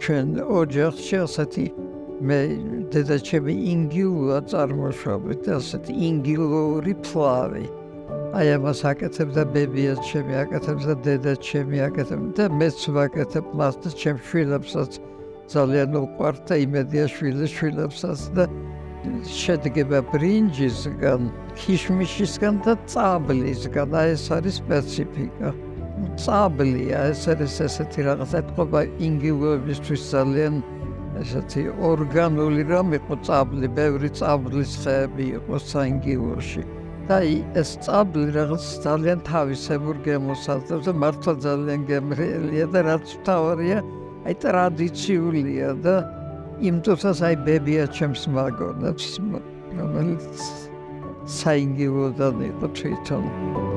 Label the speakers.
Speaker 1: ჩვენ ოჯახში ასეთი მე დედაჩემი ინგილურად წარმოშობით, ასეთი ინგილური ფლავი. აი ამას აკეთებდა ბებიაც ჩემი, აკეთებდა დედაც ჩემი, აკეთებდა და მეც ვაკეთებ მას და ჩემ შვილებსაც ძალიან უყვართ და იმედია შვილებსაც და შედგება ბრინჯისგან, ქიშმიშისგან და წაბლისგან, აი ეს არის სპეციფიკა. წაბლია, ეს არის ესეთი რაღაც ეთყობა ინგილოებისთვის ძალიან ესეთი ორგანული რამ იყო წაბლი, ბევრი წაბლის ხეები იყო საინგილოში. და ეს წაბლი რაღაც ძალიან თავისებურ გემოსაზრდებს და მართლა ძალიან გემრიელია და რაც მთავარია, აი ტრადიციულია და იმ დროსაც აი ბებია ჩემს მაგონებს, რომელიც საინგილოდან იყო თვითონ.